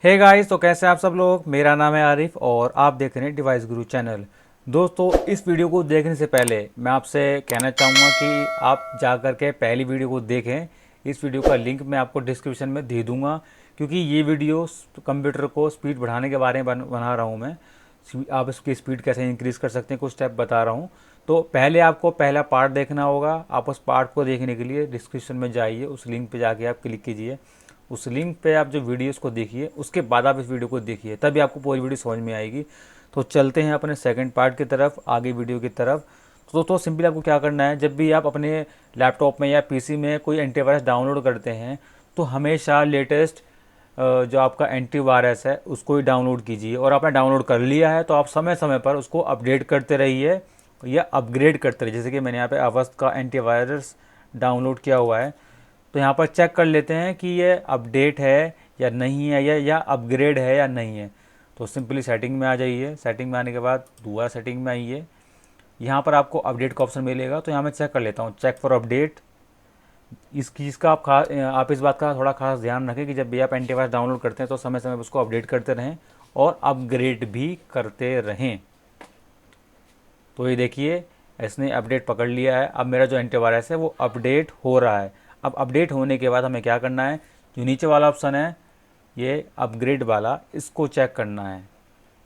Hey guys, तो कैसे आप सब लोग। मेरा नाम है आरिफ और आप देख रहे हैं डिवाइस गुरु चैनल। दोस्तों, इस वीडियो को देखने से पहले मैं आपसे कहना चाहूँगा कि आप जा कर के पहली वीडियो को देखें। इस वीडियो का लिंक मैं आपको डिस्क्रिप्शन में दे दूँगा, क्योंकि ये वीडियो कंप्यूटर को स्पीड बढ़ाने के बारे में बना रहा हूँ मैं। आप इसकी स्पीड कैसे इंक्रीज़ कर सकते हैं कुछ स्टेप बता रहा हूँ। तो पहले आपको पहला पार्ट देखना होगा। आप उस पार्ट को देखने के लिए डिस्क्रिप्शन में जाइए, उस लिंक पे जाके आप क्लिक कीजिए। उस लिंक पे आप जो वीडियोस को देखिए, उसके बाद आप इस वीडियो को देखिए, तभी आपको पूरी वीडियो समझ में आएगी। तो चलते हैं अपने सेकंड पार्ट की तरफ, आगे वीडियो की तरफ। तो सिंपली आपको क्या करना है, जब भी आप अपने लैपटॉप में या पीसी में कोई एंटीवायरस डाउनलोड करते हैं तो हमेशा लेटेस्ट जो आपका एंटीवायरस है उसको ही डाउनलोड कीजिए। और आपने डाउनलोड कर लिया है तो आप समय समय पर उसको अपडेट करते रहिए या अपग्रेड करते रहिए। जैसे कि मैंने यहाँ पे अवस्थ का एंटीवायरस डाउनलोड किया हुआ है, तो यहाँ पर चेक कर लेते हैं कि ये अपडेट है या नहीं है, या अपग्रेड है या नहीं है। तो सिंपली सेटिंग में आ जाइए। सेटिंग में आने के बाद दोबारा सेटिंग में आइए। यहाँ पर आपको अपडेट का ऑप्शन मिलेगा, तो यहाँ मैं चेक कर लेता हूँ, चेक फॉर अपडेट। इस चीज़ का आप इस बात का थोड़ा खास ध्यान रखें कि जब भी आप एंटीवायरस डाउनलोड करते हैं तो समय समय पर उसको अपडेट करते रहें और अपग्रेड भी करते रहें। तो ये देखिए, इसने अपडेट पकड़ लिया है। अब मेरा जो एंटीवायरस है वो अपडेट हो रहा है। अब अपडेट होने के बाद हमें क्या करना है, जो नीचे वाला ऑप्शन है ये अपग्रेड वाला, इसको चेक करना है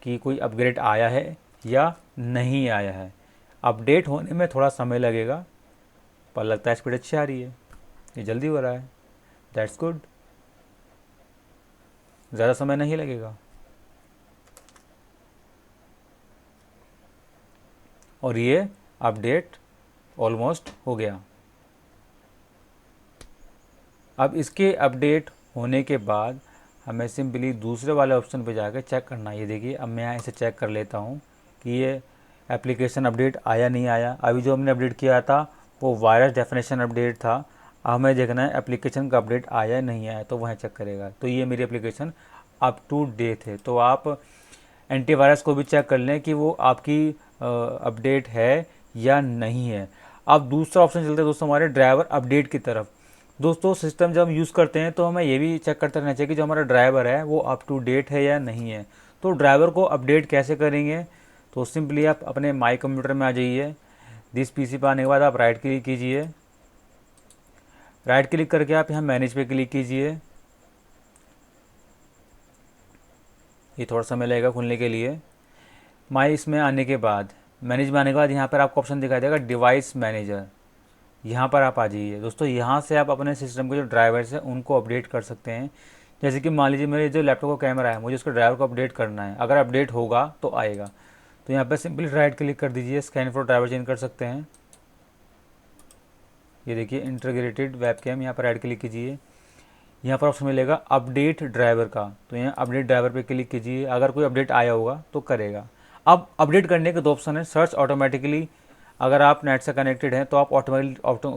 कि कोई अपग्रेड आया है या नहीं आया है। अपडेट होने में थोड़ा समय लगेगा, पर लगता है स्पीड अच्छी आ रही है, ये जल्दी हो रहा है। दैट्स गुड, ज़्यादा समय नहीं लगेगा। और ये अपडेट ऑलमोस्ट हो गया। अब इसके अपडेट होने के बाद हमें सिंपली दूसरे वाले ऑप्शन पे जाकर चेक करना है। ये देखिए, अब मैं यहाँ इसे चेक कर लेता हूँ कि ये एप्लीकेशन अपडेट आया नहीं आया। अभी जो हमने अपडेट किया था वो वायरस डेफिनेशन अपडेट था। अब हमें देखना है एप्लीकेशन का अपडेट आया नहीं आया, तो वह चेक करेगा। तो ये मेरी एप्लीकेशन अप टू डेट है। तो आप एंटीवायरस को भी चेक कर लें कि वो आपकी अपडेट है या नहीं है। अब दूसरा ऑप्शन चलते हैं दोस्तों हमारे ड्राइवर अपडेट की तरफ। दोस्तों, सिस्टम जब हम यूज़ करते हैं तो हमें ये भी चेक करते रहना चाहिए कि जो हमारा ड्राइवर है वो अप टू डेट है या नहीं है। तो ड्राइवर को अपडेट कैसे करेंगे, तो सिंपली आप अपने माई कंप्यूटर में आ जाइए। दिस पीसी पर आने के बाद आप राइट क्लिक कीजिए। राइट क्लिक करके आप यहाँ मैनेज पे क्लिक कीजिए। ये थोड़ा समय लगेगा खुलने के लिए। माई इसमें आने के बाद, मैनेज में आने के बाद यहाँ पर आपको ऑप्शन दिखाई देगा डिवाइस मैनेजर। यहाँ पर आप आ जाइए दोस्तों। यहाँ से आप अपने सिस्टम के जो ड्राइवर्स हैं उनको अपडेट कर सकते हैं। जैसे कि मान लीजिए मेरे जो लैपटॉप का कैमरा है, मुझे उसके ड्राइवर को अपडेट करना है। अगर अपडेट होगा तो आएगा। तो यहाँ पर सिंपली राइट क्लिक कर दीजिए, स्कैन फॉर ड्राइवर चेंज कर सकते हैं। ये देखिए इंटीग्रेटेड वेबकैम, यहाँ पर राइट क्लिक कीजिए। यहाँ पर ऑप्शन मिलेगा अपडेट ड्राइवर का, तो यहाँ अपडेट ड्राइवर पे क्लिक कीजिए। अगर कोई अपडेट आया होगा तो करेगा। अब अपडेट करने के दो ऑप्शन है, सर्च ऑटोमेटिकली। अगर आप नेट से कनेक्टेड हैं तो आप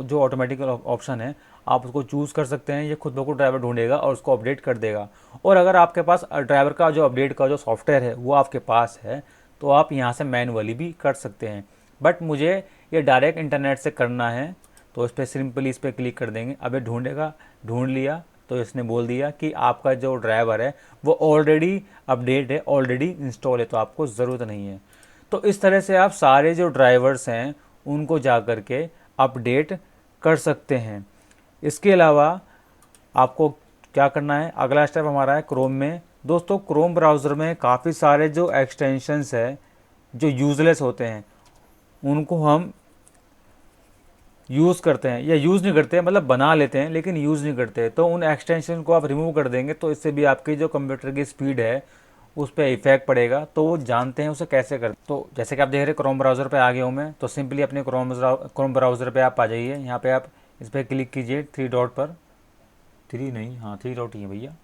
जो ऑटोमेटिक ऑप्शन है आप उसको चूज़ कर सकते हैं। ये खुद ब खुद ड्राइवर ढूंढेगा और उसको अपडेट कर देगा। और अगर आपके पास ड्राइवर का जो अपडेट का जो सॉफ्टवेयर है वो आपके पास है तो आप यहाँ से मैनुअली भी कर सकते हैं। बट मुझे ये डायरेक्ट इंटरनेट से करना है, तो इस पर सिंपली इस पर क्लिक कर देंगे। अब ये ढूंढेगा, ढूंढ लिया तो इसने बोल दिया कि आपका जो ड्राइवर है वो ऑलरेडी अपडेट है, ऑलरेडी इंस्टॉल है, तो आपको ज़रूरत नहीं है। तो इस तरह से आप सारे जो ड्राइवर्स हैं उनको जा कर के अपडेट कर सकते हैं। इसके अलावा आपको क्या करना है, अगला स्टेप हमारा है क्रोम में। दोस्तों, क्रोम ब्राउज़र में काफ़ी सारे जो एक्सटेंशंस है जो यूज़लेस होते हैं उनको हम यूज़ करते हैं या यूज़ नहीं करते हैं, मतलब बना लेते हैं लेकिन यूज़ नहीं करते। तो उन एक्सटेंशन को आप रिमूव कर देंगे तो इससे भी आपकी जो कंप्यूटर की स्पीड है उस पर इफेक्ट पड़ेगा। तो वो जानते हैं उसे कैसे कर। तो जैसे कि आप देख रहे हैं क्रोम ब्राउज़र पे आ गया हूँ मैं। तो सिंपली अपने क्रोम ब्राउज़र पे आप आ जाइए। यहाँ पे आप इस पर क्लिक कीजिए, थ्री डॉट पर। थ्री नहीं, हाँ थ्री डॉट ही है भैया।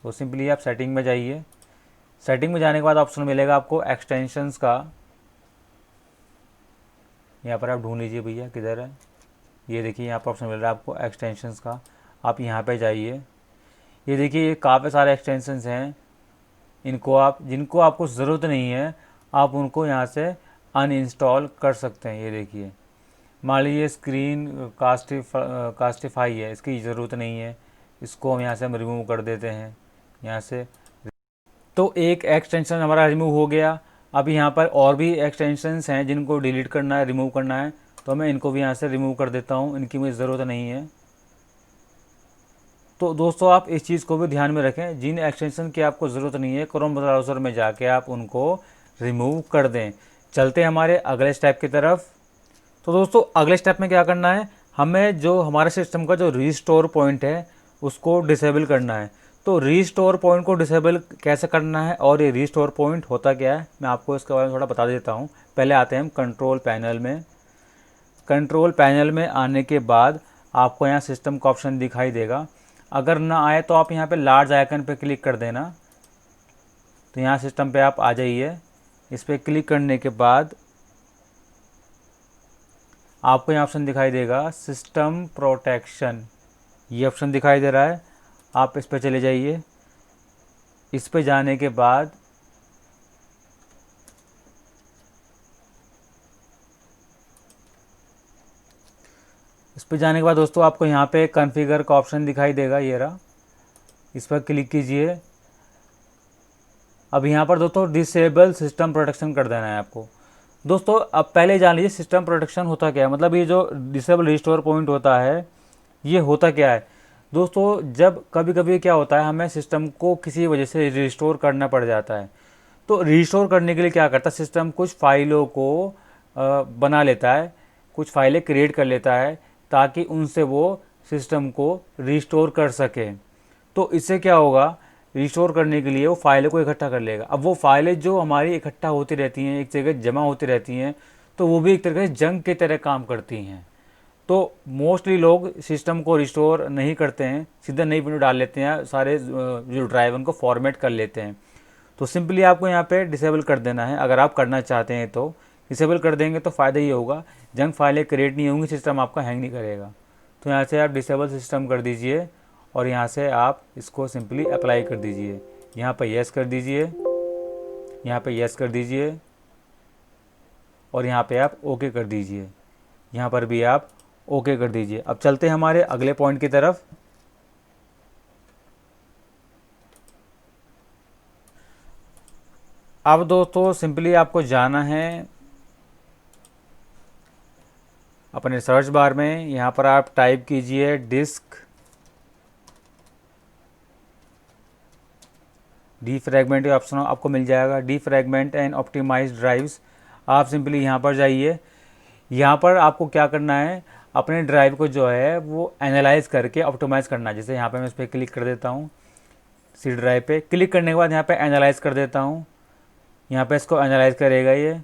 तो सिंपली आप सेटिंग में जाइए। सेटिंग में जाने के बाद ऑप्शन मिलेगा आपको एक्सटेंशंस का। यहाँ पर आप ढूंढ लीजिए भैया किधर है। ये देखिए यहाँ पर ऑप्शन मिल रहा है आपको एक्सटेंशंस का। आप यहाँ पे जाइए। ये देखिए ये काफ़ी सारे एक्सटेंशंस हैं। इनको आप, जिनको आपको ज़रूरत नहीं है आप उनको यहाँ से अनइंस्टॉल कर सकते हैं। ये देखिए, मान लीजिए स्क्रीन कास्टिफाई है, इसकी ज़रूरत नहीं है, इसको हम यहाँ से हम रिमूव कर देते हैं। यहाँ से तो एक एक्सटेंशन हमारा रिमूव हो गया। अब यहाँ पर और भी एक्सटेंशंस हैं जिनको डिलीट करना है, रिमूव करना है, तो मैं इनको भी यहाँ से रिमूव कर देता हूँ, इनकी मुझे ज़रूरत नहीं है। तो दोस्तों आप इस चीज़ को भी ध्यान में रखें, जिन एक्सटेंशन की आपको ज़रूरत नहीं है क्रोम ब्राउज़र में जाके आप उनको रिमूव कर दें। चलते हैं हमारे अगले स्टेप की तरफ। तो दोस्तों अगले स्टेप में क्या करना है, हमें जो हमारे सिस्टम का जो रीस्टोर पॉइंट है उसको डिसेबल करना है। तो रीस्टोर पॉइंट को डिसेबल कैसे करना है और ये रीस्टोर पॉइंट होता क्या है, मैं आपको इसके बारे में थोड़ा बता देता हूँ। पहले आते हैं हम कंट्रोल पैनल में। कंट्रोल पैनल में आने के बाद आपको यहाँ सिस्टम का ऑप्शन दिखाई देगा। अगर ना आए तो आप यहाँ पे लार्ज आइकन पे क्लिक कर देना। तो यहाँ सिस्टम पे आप आ जाइए। इस पर क्लिक करने के बाद आपको यहाँ ऑप्शन दिखाई देगा सिस्टम प्रोटेक्शन, ये ऑप्शन दिखाई दे रहा है, आप इस पर चले जाइए। इस पे जाने के बाद दोस्तों आपको यहाँ पे कॉन्फ़िगर का ऑप्शन दिखाई देगा, ये रहा, इस पर क्लिक कीजिए। अब यहाँ पर दोस्तों डिसेबल सिस्टम प्रोटेक्शन कर देना है आपको। दोस्तों अब पहले जान लीजिए सिस्टम प्रोटेक्शन होता क्या है, मतलब ये जो डिसेबल रिस्टोर पॉइंट होता है ये होता क्या है। दोस्तों जब कभी कभी क्या होता है, हमें सिस्टम को किसी वजह से रिस्टोर करना पड़ जाता है, तो रिस्टोर करने के लिए क्या करता है सिस्टम, कुछ फाइलों को बना लेता है, कुछ फाइलें क्रिएट कर लेता है ताकि उनसे वो सिस्टम को रिस्टोर कर सके। तो इससे क्या होगा, रिस्टोर करने के लिए वो फाइलों को इकट्ठा कर लेगा। अब वो फाइलें जो हमारी इकट्ठा होती रहती हैं, एक जगह जमा होती रहती हैं, तो वो भी एक तरह से जंक की तरह काम करती हैं। तो मोस्टली लोग सिस्टम को रिस्टोर नहीं करते हैं, सीधा नई विंडो डाल लेते हैं, सारे जो ड्राइव उनको फॉर्मेट कर लेते हैं। तो सिंपली आपको यहाँ पे डिसेबल कर देना है। अगर आप करना चाहते हैं तो डिसेबल कर देंगे तो फ़ायदा ये होगा, जंक फाइलें क्रिएट नहीं होंगी, सिस्टम आपका हैंग नहीं करेगा। तो यहाँ से आप डिसेबल सिस्टम कर दीजिए और यहाँ से आप इसको सिंपली अप्लाई कर दीजिए। यहाँ पर येस कर दीजिए, यहाँ पे येस कर दीजिए और यहाँ पे आप ओके कर दीजिए। यहाँ पर भी आप ओके कर दीजिए। अब चलते हैं हमारे अगले पॉइंट की तरफ। अब दोस्तों सिंपली आपको जाना है अपने सर्च बार में, यहाँ पर आप टाइप कीजिए डिस्क डीफ्रैगमेंट ऑप्शन आपको मिल जाएगा, डीफ्रैगमेंट एंड ऑप्टिमाइज ड्राइव्स। आप सिंपली यहाँ पर जाइए। यहाँ पर आपको क्या करना है, अपने ड्राइव को जो है वो एनालाइज करके ऑप्टिमाइज करना है। जैसे यहाँ पे मैं इस पर क्लिक कर देता हूँ, सी ड्राइव पे क्लिक करने के बाद यहाँ पे एनालाइज कर देता हूँ। यहाँ पे इसको एनालाइज करेगा, ये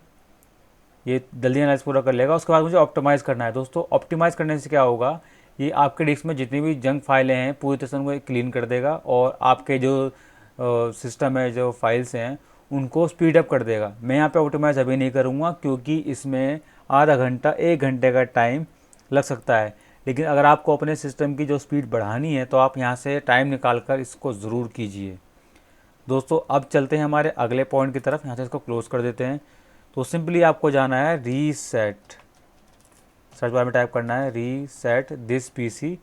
जल्दी एनालाइज पूरा कर लेगा। उसके बाद मुझे ऑप्टिमाइज़ करना है। दोस्तों ऑप्टिमाइज़ करने से क्या होगा, ये आपके डिस्क में जितनी भी जंक फाइलें हैं पूरी तरह से उनको क्लीन कर देगा और आपके जो सिस्टम है, जो फाइल्स हैं, उनको स्पीड अप कर देगा। मैं यहाँ पे ऑप्टिमाइज़ अभी नहीं करूँगा क्योंकि इसमें आधा घंटा 1 घंटे का टाइम लग सकता है। लेकिन अगर आपको अपने सिस्टम की जो स्पीड बढ़ानी है तो आप यहाँ से टाइम निकाल कर इसको ज़रूर कीजिए। दोस्तों अब चलते हैं हमारे अगले पॉइंट की तरफ। यहाँ से इसको क्लोज़ कर देते हैं। तो सिंपली आपको जाना है रीसेट, सर्च बार में टाइप करना है रीसेट दिस पीसी।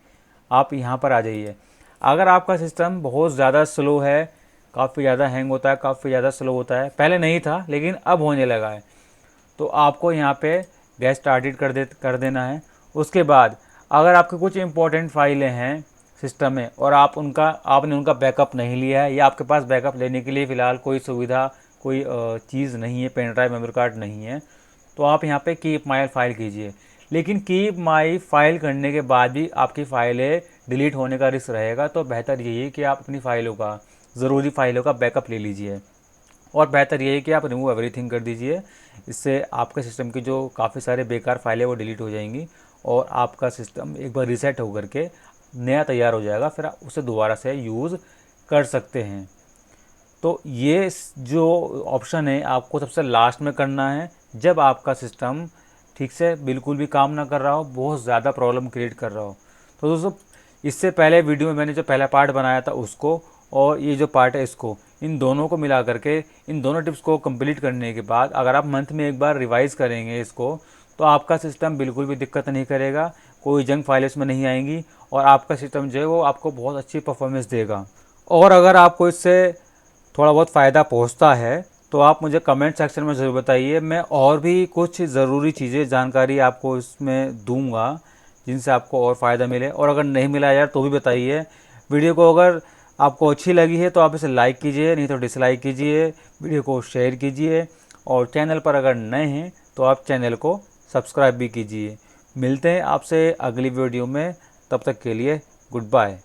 आप यहाँ पर आ जाइए। अगर आपका सिस्टम बहुत ज़्यादा स्लो है, काफ़ी ज़्यादा हैंग होता है, काफ़ी ज़्यादा स्लो होता है, पहले नहीं था लेकिन अब होने लगा है, तो आपको यहाँ पे गेट स्टार्टेड कर देना है। उसके बाद अगर आपके कुछ इंपॉर्टेंट फाइलें हैं सिस्टम में और आपने उनका बैकअप नहीं लिया है या आपके पास बैकअप लेने के लिए फ़िलहाल कोई सुविधा, कोई चीज़ नहीं है, पेन ड्राइव, मेमोरी कार्ड नहीं है, तो आप यहाँ पे कीप माई फाइल कीजिए। लेकिन कीप माई फाइल करने के बाद भी आपकी फ़ाइलें डिलीट होने का रिस्क रहेगा, तो बेहतर यही है कि आप अपनी फ़ाइलों का, ज़रूरी फ़ाइलों का बैकअप ले लीजिए और बेहतर यही है कि आप रिमूव एवरीथिंग कर दीजिए। इससे आपके सिस्टम की जो काफ़ी सारे बेकार फाइलें वो डिलीट हो जाएंगी और आपका सिस्टम एक बार रीसेट होकर के नया तैयार हो जाएगा, फिर आप उसे दोबारा से यूज़ कर सकते हैं। तो ये जो ऑप्शन है आपको सबसे लास्ट में करना है, जब आपका सिस्टम ठीक से बिल्कुल भी काम ना कर रहा हो, बहुत ज़्यादा प्रॉब्लम क्रिएट कर रहा हो। तो दोस्तों इससे पहले वीडियो में मैंने जो पहला पार्ट बनाया था उसको और ये जो पार्ट है इसको, इन दोनों को मिला करके, इन दोनों टिप्स को कंप्लीट करने के बाद अगर आप मंथ में एक बार रिवाइज़ करेंगे इसको, तो आपका सिस्टम बिल्कुल भी दिक्कत नहीं करेगा, कोई जंक फाइल इसमें नहीं आएंगी और आपका सिस्टम जो है वो आपको बहुत अच्छी परफॉर्मेंस देगा। और अगर आपको इससे थोड़ा बहुत फ़ायदा पहुंचता है तो आप मुझे कमेंट सेक्शन में ज़रूर बताइए। मैं और भी कुछ ज़रूरी चीज़ें जानकारी आपको इसमें दूंगा जिनसे आपको और फ़ायदा मिले। और अगर नहीं मिला यार तो भी बताइए। वीडियो को अगर आपको अच्छी लगी है तो आप इसे लाइक कीजिए, नहीं तो डिसलाइक कीजिए। वीडियो को शेयर कीजिए और चैनल पर अगर नए हैं तो आप चैनल को सब्सक्राइब भी कीजिए। मिलते हैं आपसे अगली वीडियो में, तब तक के लिए गुड बाय।